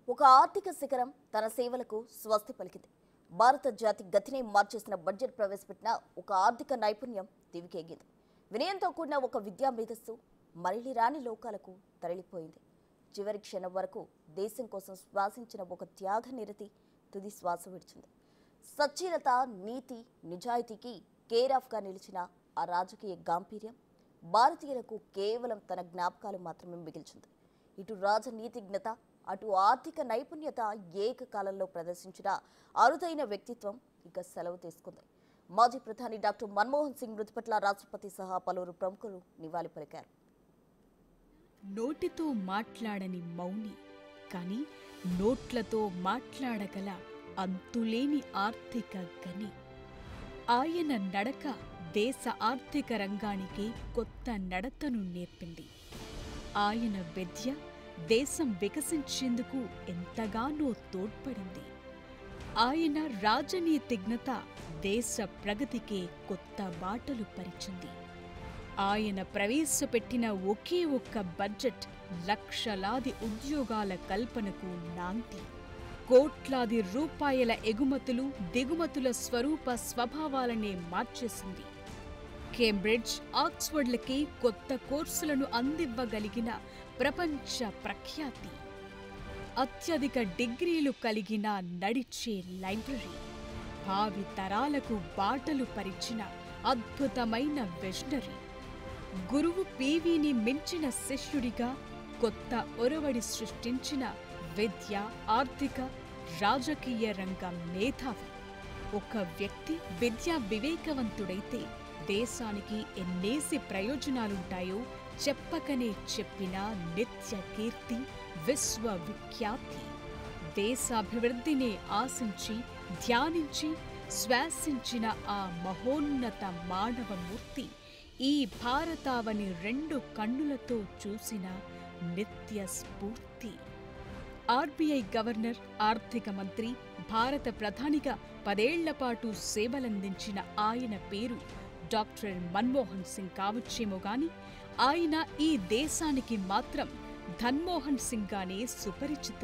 ఒక ఆర్థిక శిఖరం తన సేవలకు స్వస్తి పలికింది. భారత జాతి గతిని మార్చేసిన బడ్జెట్ ప్రవేశపెట్టిన ఒక ఆర్థిక నైపుణ్యం దివికెగింది. వినయంతో కూడిన ఒక విద్యా మేధస్సు మరలి రాని లోకాలకు తరలిపోయింది. చివరి క్షణం వరకు దేశం కోసం శ్వాసించిన ఒక త్యాగ నిరతి తుది శ్వాస విడిచింది. సచ్చీలత, నీతి, నిజాయితీకి కేర్ ఆఫ్గా నిలిచిన ఆ రాజకీయ గాంభీర్యం భారతీయులకు కేవలం తన జ్ఞాపకాలు మాత్రమే మిగిల్చింది. ఇటు రాజనీతిజ్ఞత, అటు ఆర్థిక నైపుణ్యత ఏకకాలంలో ప్రదర్శించిన అరుదైన వ్యక్తిత్వం ఇక సెలవు తీసుకుంది. మాజీ ప్రధాని డాక్టర్ మన్మోహన్ సింగ్ మృతి పట్ల రాష్ట్రపతి సహా పలువురు ప్రముఖులు నివాళి పలికారు. నోటితో మాట్లాడని మౌని, కానీ నోట్లతో మాట్లాడగల అంతులేని ఆర్థిక గని. ఆయన నడక దేశ ఆర్థిక రంగానికి కొత్త నడతను నేర్పింది. ఆయన విద్య దేశం వికసించేందుకు ఎంతగానో తోడ్పడింది. ఆయన రాజనీతిజ్ఞత దేశ ప్రగతికే కొత్త బాటలు పరిచింది. ఆయన ప్రవేశపెట్టిన ఒకే ఒక్క బడ్జెట్ లక్షలాది ఉద్యోగాల కల్పనకు నాంది. కోట్లాది రూపాయల ఎగుమతులు, దిగుమతుల స్వరూప స్వభావాలనే మార్చేసింది. కేంబ్రిడ్జ్, ఆక్స్ఫర్డ్లకి కొత్త కోర్సులను అందివ్వగలిగిన ప్రపంచ ప్రఖ్యాతి. అత్యధిక డిగ్రీలు కలిగిన నడిచే లైబ్రరీ. భావి తరాలకు బాటలు పరిచిన అద్భుతమైన విజనరీ. గురువు పివిని మించిన శిష్యుడిగా కొత్త ఒరవడి సృష్టించిన విద్య, ఆర్థిక, రాజకీయ రంగ మేధావి. ఒక వ్యక్తి విద్యా వివేకవంతుడైతే దేశానికి ఎన్నేసి ప్రయోజనాలుంటాయో చెప్పకనే చెప్పిన నిత్య కీర్తి, విశ్వవిఖ్యాతి. దేశాభివృద్ధిని ఆశించి, ధ్యానించి, శ్వాసించిన ఆ మహోన్నత మానవమూర్తి ఈ భారతావని రెండు కన్నులతో చూసిన నిత్య స్ఫూర్తి. ఆర్బీఐ గవర్నర్, ఆర్థిక మంత్రి, భారత ప్రధానిగా 10 ఏళ్లపాటు సేవలందించిన ఆయన పేరు డాక్టర్ మన్మోహన్ సింగ్ కావచ్చేమో గాని ఆయన ఈ దేశానికి మాత్రం ధన్మోహన్ సింగ్ గానే సుపరిచితులు.